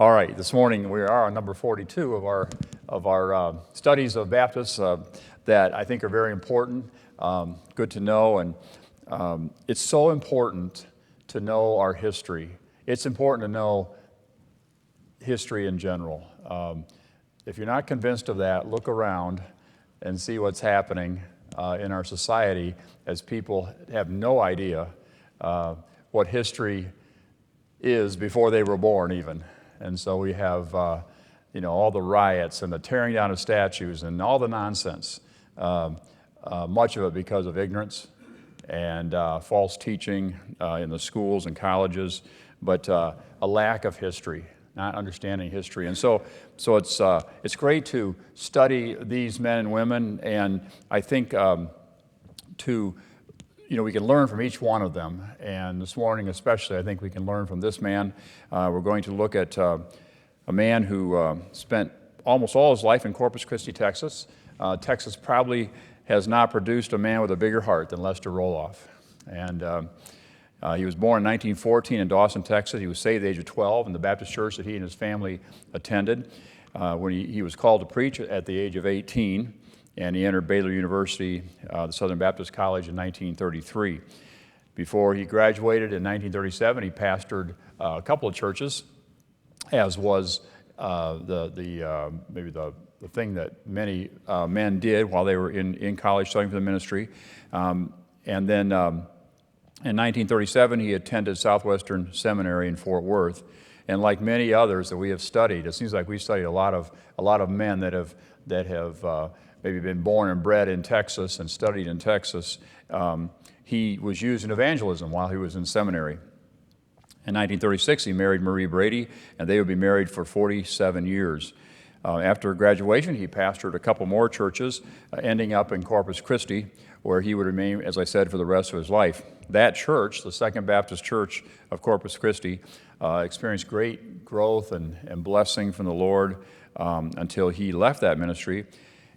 All right, this morning we are on number 42 of our studies of Baptists that I think are very important, good to know, and it's so important to know our history. It's important to know history in general. If you're not convinced of that, look around and see what's happening in our society as people have no idea what history is before they were born even. And so we have, all the riots and the tearing down of statues and all the nonsense, much of it because of ignorance and false teaching in the schools and colleges, but a lack of history, not understanding history. And so it's great to study these men and women, and I think we can learn from each one of them. And this morning especially, I think we can learn from this man. We're going to look at a man who spent almost all his life in Corpus Christi, Texas. Texas probably has not produced a man with a bigger heart than Lester Roloff. And he was born in 1914 in Dawson, Texas. He was saved at the age of 12 in the Baptist church that he and his family attended. When he was called to preach at the age of 18, and he entered Baylor University, the Southern Baptist College, in 1933. Before he graduated in 1937, he pastored a couple of churches, as was maybe the thing that many men did while they were in college studying for the ministry. And then in 1937, he attended Southwestern Seminary in Fort Worth. And like many others that we have studied, it seems like we studied a lot of men that have maybe been born and bred in Texas and studied in Texas. He was used in evangelism while he was in seminary. In 1936, he married Marie Brady, and they would be married for 47 years. After graduation, he pastored a couple more churches, ending up in Corpus Christi, where he would remain, as I said, for the rest of his life. That church, the Second Baptist Church of Corpus Christi, experienced great growth and blessing from the Lord until he left that ministry.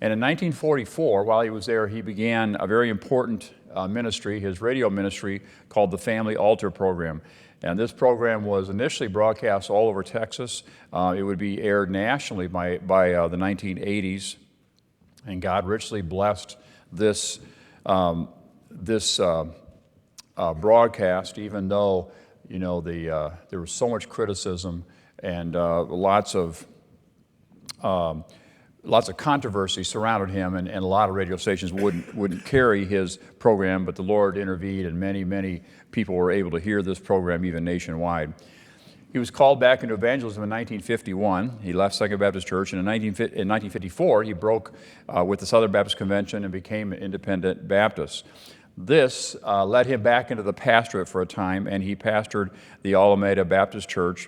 And in 1944, while he was there, he began a very important ministry, his radio ministry, called the Family Altar Program. And this program was initially broadcast all over Texas. It would be aired nationally by the 1980s. And God richly blessed this broadcast, even though, there was so much criticism and lots of controversy surrounded him, and a lot of radio stations wouldn't carry his program, but the Lord intervened, and many people were able to hear this program even nationwide. He was called back into evangelism in 1951. He left Second Baptist Church, and in 1954, he broke with the Southern Baptist Convention and became an independent Baptist. This led him back into the pastorate for a time, and he pastored the Alameda Baptist Church.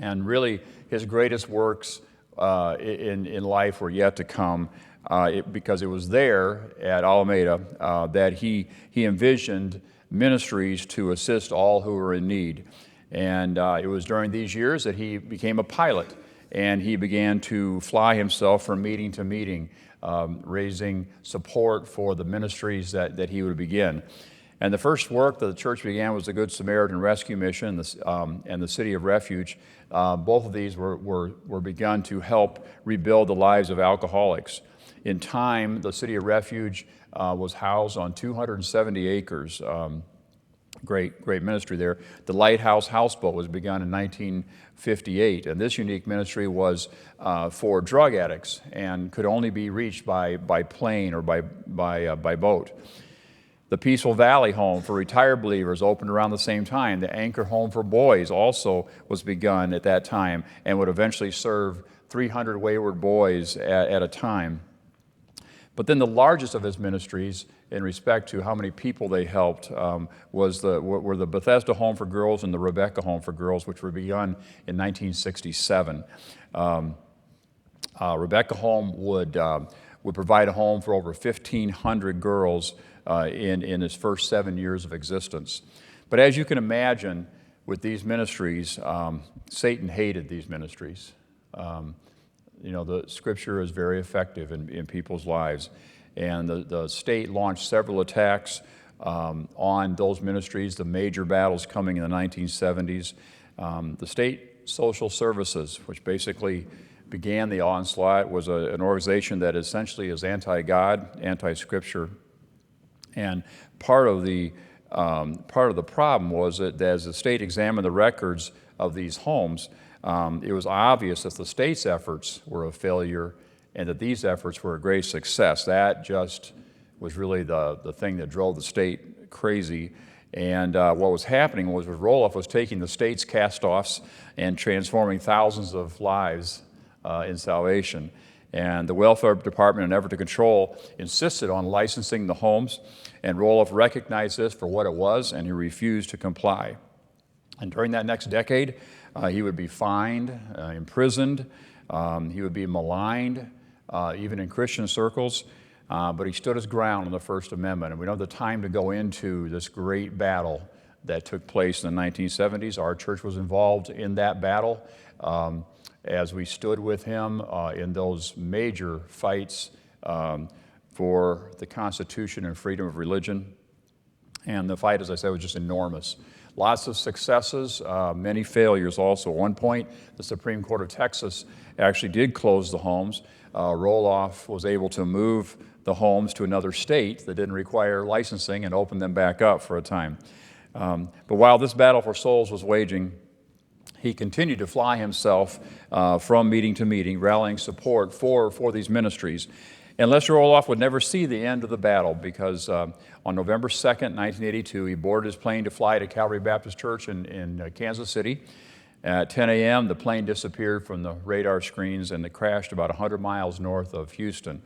And really, his greatest works in life were yet to come, because it was there at Alameda that he envisioned ministries to assist all who were in need. And it was during these years that he became a pilot, and he began to fly himself from meeting to meeting, raising support for the ministries that he would begin. And the first work that the church began was the Good Samaritan Rescue Mission and the City of Refuge. Both of these were begun to help rebuild the lives of alcoholics. In time, the City of Refuge was housed on 270 acres. Great ministry there. The Lighthouse Houseboat was begun in 1958, and this unique ministry was for drug addicts and could only be reached by plane or by boat. The Peaceful Valley Home for retired believers opened around the same time. The Anchor Home for Boys also was begun at that time and would eventually serve 300 wayward boys at a time. But then the largest of his ministries, in respect to how many people they helped, were the Bethesda Home for Girls and the Rebecca Home for Girls, which were begun in 1967. Rebecca Home would provide a home for over 1,500 girls in its first 7 years of existence. But as you can imagine, with these ministries, Satan hated these ministries. The Scripture is very effective in people's lives. And the state launched several attacks on those ministries, the major battles coming in the 1970s. The state Social Services, which basically began the onslaught. It was an organization that essentially is anti-God, anti-Scripture. And part of the problem was that as the state examined the records of these homes, it was obvious that the state's efforts were a failure and that these efforts were a great success. That just was really the thing that drove the state crazy. And what was happening was Roloff was taking the state's cast-offs and transforming thousands of lives in salvation. And the welfare department, in an effort to control, insisted on licensing the homes, and Roloff recognized this for what it was, and he refused to comply. And during that next decade, he would be fined, imprisoned, he would be maligned, even in Christian circles, but he stood his ground on the First Amendment. And we don't have the time to go into this great battle that took place in the 1970s. Our church was involved in that battle as we stood with him in those major fights for the Constitution and freedom of religion. And the fight, as I said, was just enormous. Lots of successes, many failures also. At one point, the Supreme Court of Texas actually did close the homes. Roloff was able to move the homes to another state that didn't require licensing and open them back up for a time. But while this battle for souls was waging, he continued to fly himself from meeting to meeting, rallying support for these ministries. And Lester Roloff would never see the end of the battle because on November 2nd, 1982, he boarded his plane to fly to Calvary Baptist Church in Kansas City. At 10 a.m., the plane disappeared from the radar screens and it crashed about 100 miles north of Houston.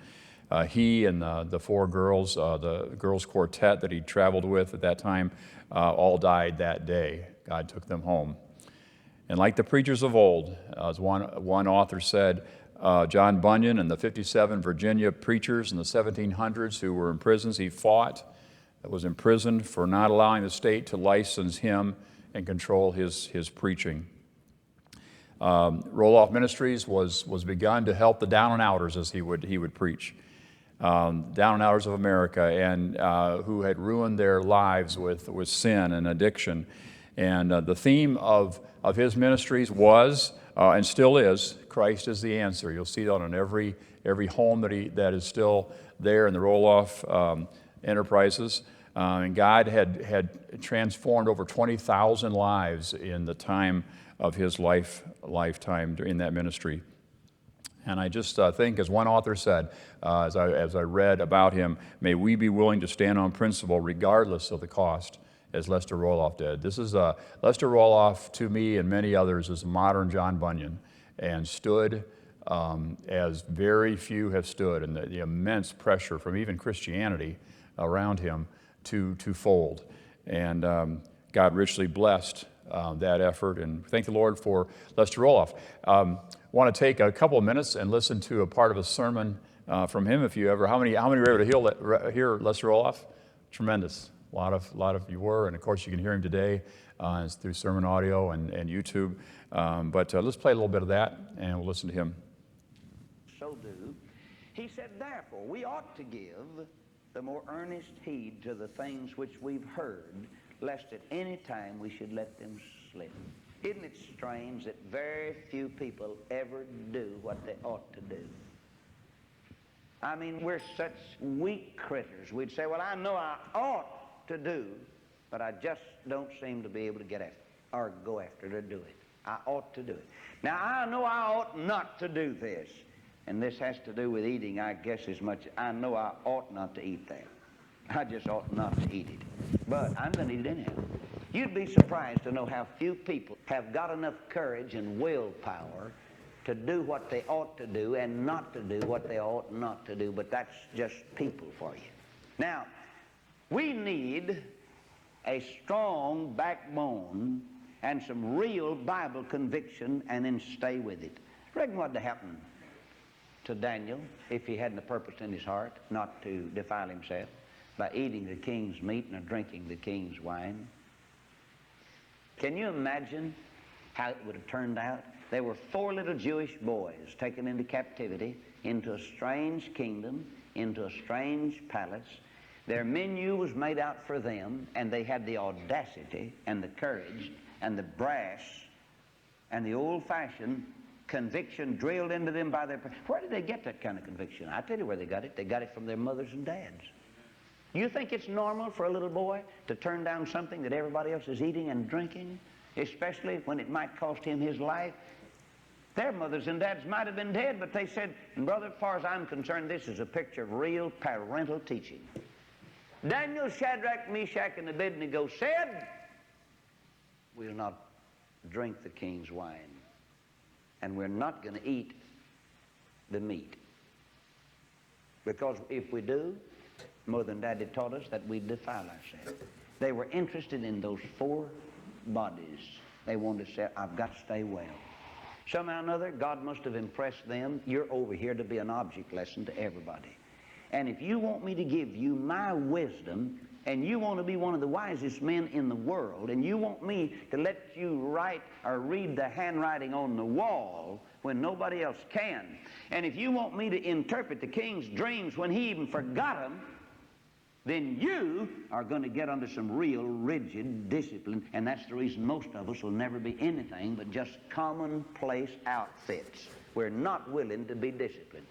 He and the four girls, the girls' quartet that he traveled with at that time, all died that day. God took them home. And like the preachers of old, as one author said, John Bunyan and the 57 Virginia preachers in the 1700s who were in prisons, he fought, was imprisoned for not allowing the state to license him and control his preaching. Roloff Ministries was begun to help the down and outers, as he would preach, down and outers of America, and who had ruined their lives with sin and addiction. And the theme of his ministries was and still is, Christ is the answer. You'll see that on every home that is still there in the Roloff enterprises. And God had transformed over 20,000 lives in the time of his lifetime in that ministry. And I just think, as one author said, as I read about him, may we be willing to stand on principle regardless of the cost, as Lester Roloff did. This is Lester Roloff, to me and many others, is a modern John Bunyan, and stood as very few have stood, and the immense pressure from even Christianity around him to fold. And God richly blessed that effort, and thank the Lord for Lester Roloff. I want to take a couple of minutes and listen to a part of a sermon from him. If you ever, how many were able to hear Lester Roloff? Tremendous. A lot of you were, and of course you can hear him today through sermon audio and YouTube. But let's play a little bit of that, and we'll listen to him. So do. He said, therefore, we ought to give the more earnest heed to the things which we've heard, lest at any time we should let them slip. Isn't it strange that very few people ever do what they ought to do? I mean, we're such weak critters. We'd say, well, I know I ought to do, but I just don't seem to be able to get after it or go after to do it. I ought to do it. Now, I know I ought not to do this, and this has to do with eating, I guess, as much. I know I ought not to eat that. I just ought not to eat it. But I'm going to eat it anyhow. You'd be surprised to know how few people have got enough courage and willpower to do what they ought to do and not to do what they ought not to do. But that's just people for you. Now, we need a strong backbone and some real Bible conviction, and then stay with it. Reckon what'd happen to Daniel if he hadn't a purpose in his heart not to defile himself by eating the king's meat and drinking the king's wine? Can you imagine how it would have turned out? There were 4 little Jewish boys taken into captivity, into a strange kingdom, into a strange palace. Their menu was made out for them, and they had the audacity and the courage and the brass and the old-fashioned conviction drilled into them by their parents. Where did they get that kind of conviction? I tell you where they got it. They got it from their mothers and dads. You think it's normal for a little boy to turn down something that everybody else is eating and drinking, especially when it might cost him his life? Their mothers and dads might have been dead, but they said, brother, as far as I'm concerned, this is a picture of real parental teaching. Daniel, Shadrach, Meshach, and Abednego said, we'll not drink the king's wine, and we're not going to eat the meat. Because if we do, Mother and Daddy taught us that we defile ourselves. They were interested in those 4 bodies. They wanted to say, I've got to stay well. Somehow or another, God must have impressed them. You're over here to be an object lesson to everybody. And if you want me to give you my wisdom, and you want to be one of the wisest men in the world, and you want me to let you write or read the handwriting on the wall when nobody else can, and if you want me to interpret the king's dreams when he even forgot them, then you are going to get under some real rigid discipline, and that's the reason most of us will never be anything but just commonplace outfits. We're not willing to be disciplined.